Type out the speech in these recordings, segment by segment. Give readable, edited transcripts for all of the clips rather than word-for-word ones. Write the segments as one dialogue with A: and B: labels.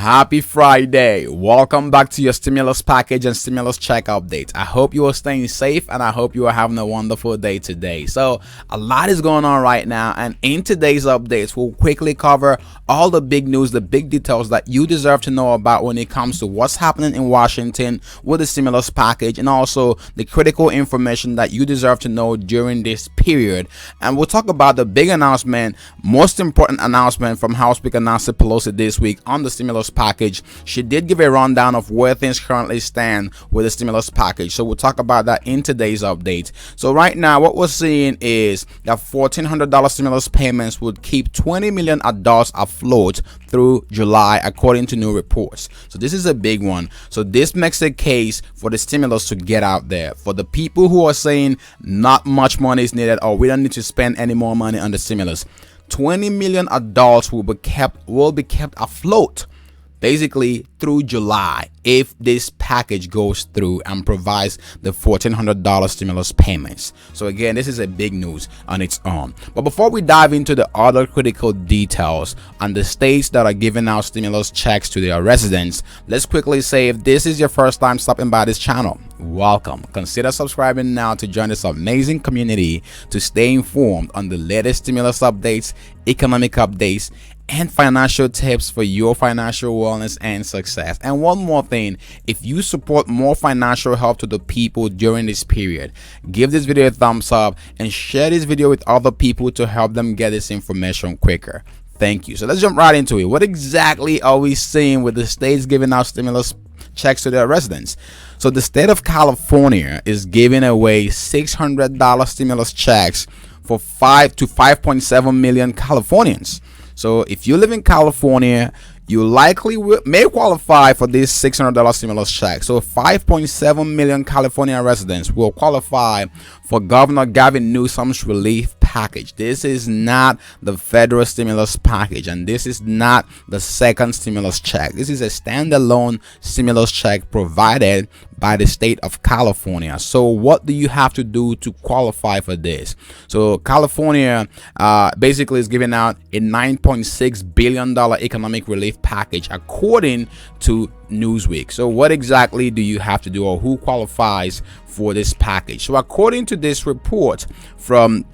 A: Happy Friday. Welcome back to your stimulus package and stimulus check update. I hope you are staying safe and I hope you are having a wonderful day today. So a lot is going on right now, and in today's updates we'll quickly cover all the big news, the big details that you deserve to know about when it comes to what's happening in Washington with the stimulus package, and also the critical information that you deserve to know during this period. And we'll talk about the big announcement, most important announcement from House Speaker Nancy Pelosi this week on the stimulus package. She did give a rundown of where things currently stand with the stimulus package, so we'll talk about that in today's update. So right now what we're seeing is that $1,400 stimulus payments would keep 20 million adults afloat through July, according to new reports. So this is a big one. So this makes a case for the stimulus to get out there. For the people who are saying not much money is needed, or we don't need to spend any more money on the stimulus, 20 million adults will be kept afloat basically through July if this package goes through and provides the $1,400 stimulus payments. So again, this is a big news on its own. But before we dive into the other critical details on the states that are giving out stimulus checks to their residents, let's quickly say, if this is your first time stopping by this channel, welcome. Consider subscribing now to join this amazing community to stay informed on the latest stimulus updates, economic updates, and financial tips for your financial wellness and success. And one more thing, if you support more financial help to the people during this period, give this video a thumbs up and share this video with other people to help them get this information quicker. Thank you. So let's jump right into it. What exactly are we seeing with the states giving out stimulus checks to their residents? So the state of California is giving away $600 stimulus checks for 5 to 5.7 million Californians. So if you live in California, you likely may qualify for this $600 stimulus check. So 5.7 million California residents will qualify for Governor Gavin Newsom's relief package. This is not the federal stimulus package, and this is not the second stimulus check. This is a standalone stimulus check provided by the state of California. So what do you have to do to qualify for this? So California basically is giving out a $9.6 billion economic relief package according to Newsweek. So what exactly do you have to do, or who qualifies for this package? So according to this report from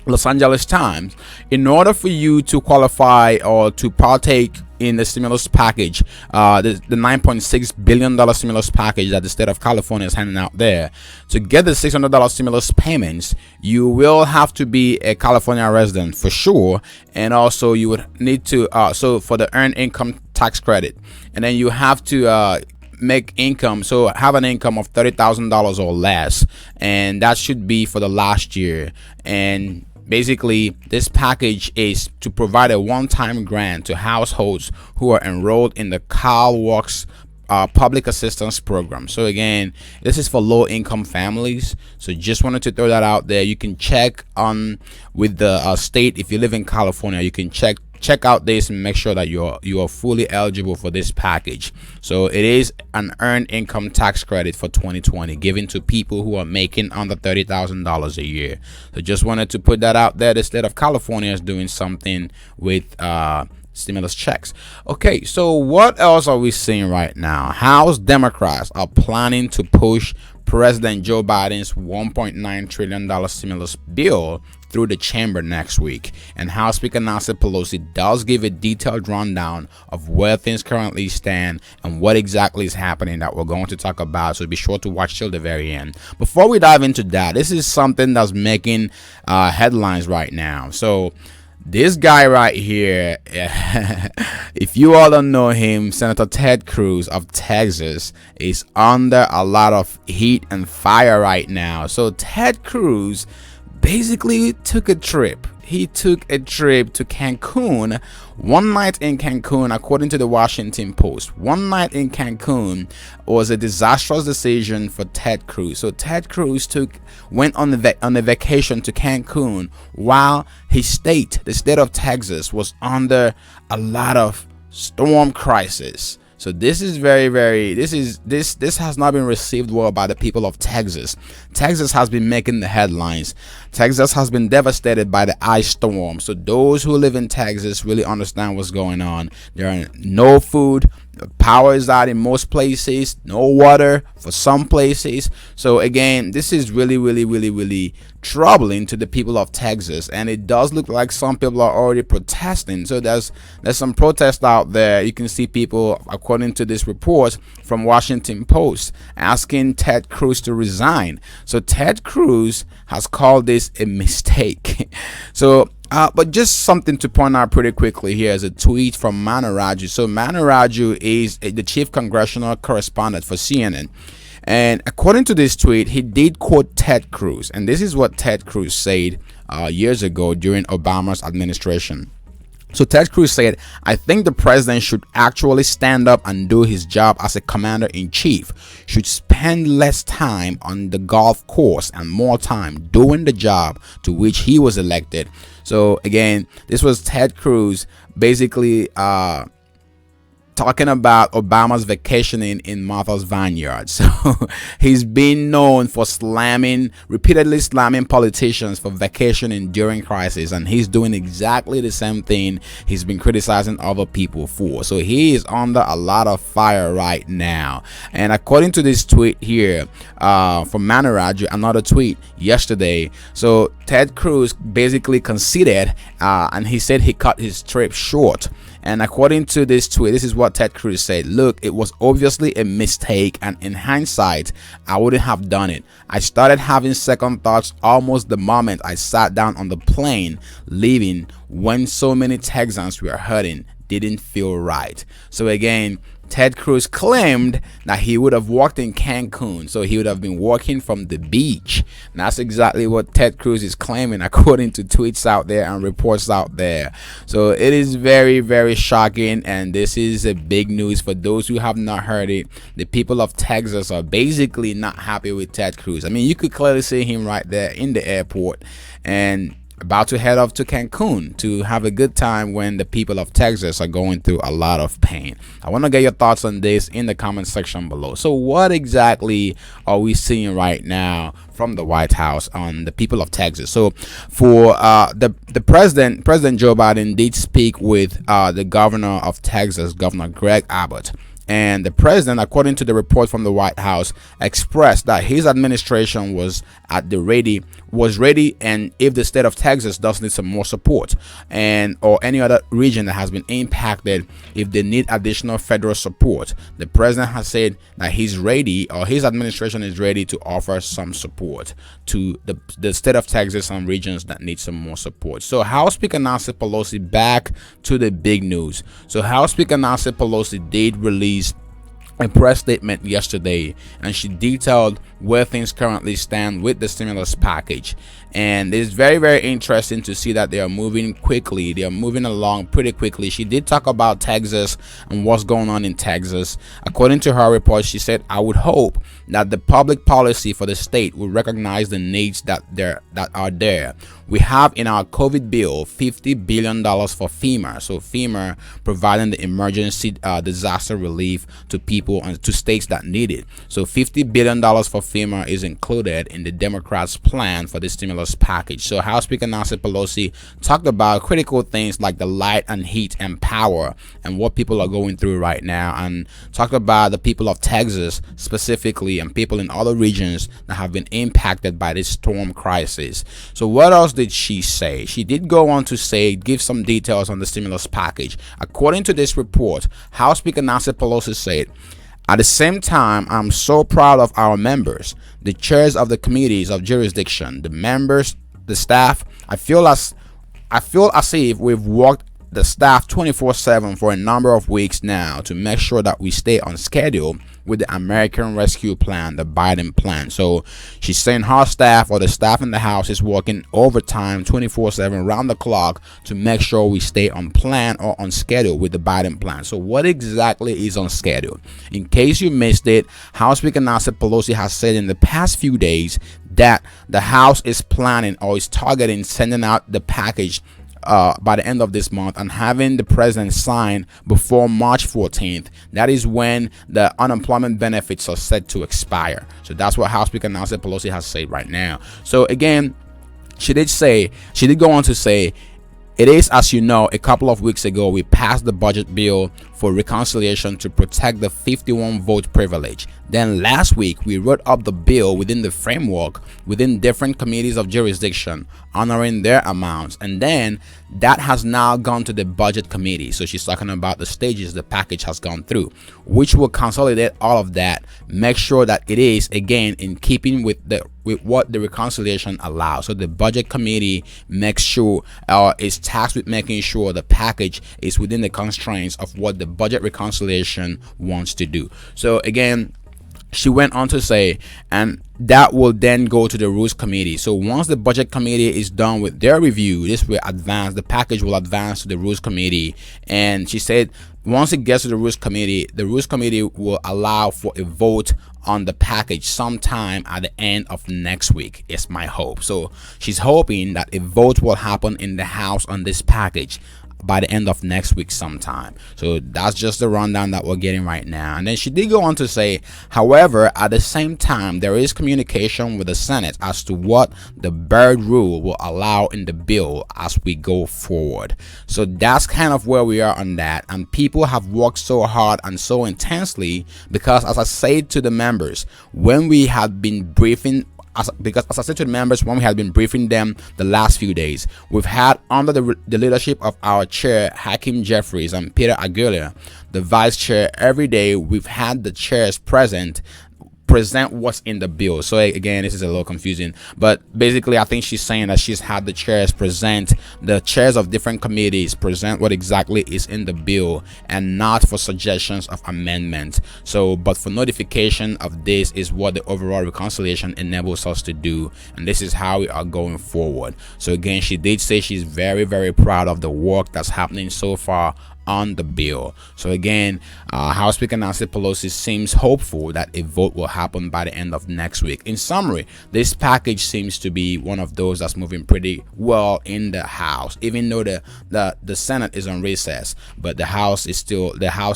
A: Los Angeles Times, in order for you to qualify or to partake in the stimulus package, the $9.6 billion stimulus package that the state of California is handing out there, to get the $600 stimulus payments, you will have to be a California resident for sure, and also you would need to so for the earned income tax credit, and then you have to make income, so have an income of $30,000 or less, and that should be for the last year. And basically, this package is to provide a one-time grant to households who are enrolled in the CalWORKs public assistance program. So again, this is for low-income families. So just wanted to throw that out there. You can check on with the state. If you live in California, you can check out this and make sure that you are fully eligible for this package. So it is an earned income tax credit for 2020 given to people who are making under $30,000 a year. So just wanted to put that out there. The state of California is doing something with stimulus checks. Okay, so what else are we seeing right now? House Democrats are planning to push President Joe Biden's $1.9 trillion stimulus bill through the chamber next week, and House Speaker Nancy Pelosi does give a detailed rundown of where things currently stand and what exactly is happening that we're going to talk about, so be sure to watch till the very end. Before we dive into that, this is something that's making headlines right now. So this guy right here, if you all don't know him, Senator Ted Cruz of Texas is under a lot of heat and fire right now. So Ted Cruz basically took a trip. He took a trip to Cancun. One night in Cancun, according to the Washington Post, one night in Cancun was a disastrous decision for Ted Cruz. So Ted Cruz went on a vacation to Cancun while his state, the state of Texas, was under a lot of storm crisis. So this is this has not been received well by the people of Texas. Texas has been making the headlines. Texas has been devastated by the ice storm. So those who live in Texas really understand what's going on. There are no food. Power is out in most places, no water for some places. So again, this is really troubling to the people of Texas, and it does look like some people are already protesting. So there's some protest out there. You can see people, according to this report from Washington Post, asking Ted Cruz to resign. So Ted Cruz has called this a mistake. So but just something to point out pretty quickly here is a tweet from Manu Raju. So Manu Raju is the chief congressional correspondent for CNN. And according to this tweet, he did quote Ted Cruz. And this is what Ted Cruz said years ago during Obama's administration. So Ted Cruz said, "I think the president should actually stand up and do his job as a commander-in-chief, should spend less time on the golf course and more time doing the job to which he was elected." So again, this was Ted Cruz basically talking about Obama's vacationing in Martha's Vineyard. So he's been known for repeatedly slamming politicians for vacationing during crisis, and he's doing exactly the same thing he's been criticizing other people for. So he is under a lot of fire right now. And according to this tweet here from Manu Raju, another tweet yesterday, so Ted Cruz basically conceded and he said he cut his trip short. And according to this tweet, this is what Ted Cruz said: "Look, it was obviously a mistake, and in hindsight, I wouldn't have done it. I started having second thoughts almost the moment I sat down on the plane leaving, when so many Texans were hurting. Didn't feel right." So again, Ted Cruz claimed that he would have walked in Cancun, so he would have been walking from the beach. And that's exactly what Ted Cruz is claiming, according to tweets out there and reports out there. So it is very shocking, and this is a big news for those who have not heard it. The people of Texas are basically not happy with Ted Cruz. I mean, you could clearly see him right there in the airport and about to head off to Cancun to have a good time when the people of Texas are going through a lot of pain. I want to get your thoughts on this in the comment section below. So what exactly are we seeing right now from the White House on the people of Texas? So for the President Joe Biden did speak with the governor of Texas, Governor Greg Abbott. And the president, according to the report from the White House, expressed that his administration was ready, and if the state of Texas does need some more support, and or any other region that has been impacted, if they need additional federal support, the president has said that he's ready, or his administration is ready, to offer some support to the state of Texas and regions that need some more support. So House Speaker Nancy Pelosi, back to the big news. So House Speaker Nancy Pelosi did release a press statement yesterday, and she detailed where things currently stand with the stimulus package. And it's very interesting to see that they are moving quickly. They are moving along pretty quickly. She did talk about Texas and what's going on in Texas. According to her report, she said, "I would hope that the public policy for the state will recognize the needs that are there. We have in our COVID bill $50 billion for FEMA." So FEMA providing the emergency disaster relief to people and to states that need it. So $50 billion for FEMA is included in the Democrats' plan for the stimulus package. So House Speaker Nancy Pelosi talked about critical things like the light and heat and power and what people are going through right now, and talked about the people of Texas specifically and people in other regions that have been impacted by this storm crisis. So what else did she say? She did go on to give some details on the stimulus package. According to this report, House Speaker Nancy Pelosi said, "At the same time, I'm so proud of our members, the chairs of the committees of jurisdiction, the members, the staff. I feel as if we've worked the staff 24/7 for a number of weeks now to make sure that we stay on schedule with the American Rescue Plan, the Biden plan." So she's saying her staff, or the staff in the House, is working overtime 24/7 round the clock to make sure we stay on plan or on schedule with the Biden plan. So what exactly is on schedule? In case you missed it, House Speaker Nancy Pelosi has said in the past few days that the House is planning or is targeting sending out the package by the end of this month and having the president sign before March 14th, that is when the unemployment benefits are set to expire. So that's what House Speaker Nancy Pelosi has said right now. So again, she did go on to say, it is, as you know, a couple of weeks ago we passed the budget bill for reconciliation to protect the 51 vote privilege. Then last week we wrote up the bill within the framework within different committees of jurisdiction, honoring their amounts, and then that has now gone to the budget committee. So she's talking about the stages the package has gone through, which will consolidate all of that, make sure that it is again in keeping with what the reconciliation allows. So the budget committee makes sure is tasked with making sure the package is within the constraints of what the budget reconciliation wants to do. So again, she went on to say, and that will then go to the rules committee. So once the budget committee is done with their review, this will advance, the package will advance to the rules committee. And she said once it gets to the rules committee will allow for a vote on the package sometime at the end of next week, is my hope. So she's hoping that a vote will happen in the House on this package by the end of next week sometime. So that's just the rundown that we're getting right now. And then she did go on to say, however, at the same time, there is communication with the Senate as to what the Byrd rule will allow in the bill as we go forward. So that's kind of where we are on that. And people have worked so hard and so intensely because, as I said to the members, when we have been briefing, as I said to the members when we had been briefing them the last few days, we've had under the leadership of our chair Hakeem Jeffries and Peter Aguilar, the vice chair, every day we've had the chairs present what's in the bill. So again, this is a little confusing, but basically I think she's saying that she's had the chairs of different committees present what exactly is in the bill and not for suggestions of amendment. So but for notification of this is what the overall reconciliation enables us to do, and this is how we are going forward. So again, she did say she's very, very proud of the work that's happening so far on the bill. So again, House Speaker Nancy Pelosi seems hopeful that a vote will happen by the end of next week. In summary, this package seems to be one of those that's moving pretty well in the House, even though the Senate is on recess, but the House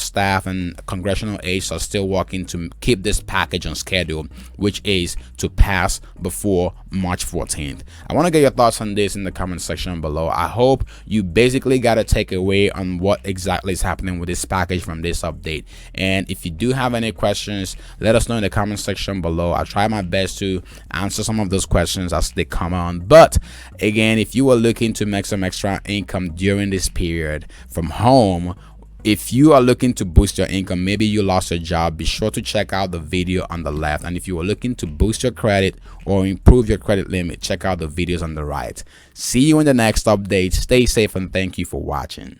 A: staff and congressional aides are still working to keep this package on schedule, which is to pass before March 14th. I want to get your thoughts on this in the comment section below. I hope you basically got a takeaway on what exactly is happening with this package from this update. And if you do have any questions, let us know in the comment section below. I'll try my best to answer some of those questions as they come on. But again, if you are looking to make some extra income during this period from home, if you are looking to boost your income, maybe you lost your job, be sure to check out the video on the left. And if you are looking to boost your credit or improve your credit limit, check out the videos on the right. See you in the next update. Stay safe and thank you for watching.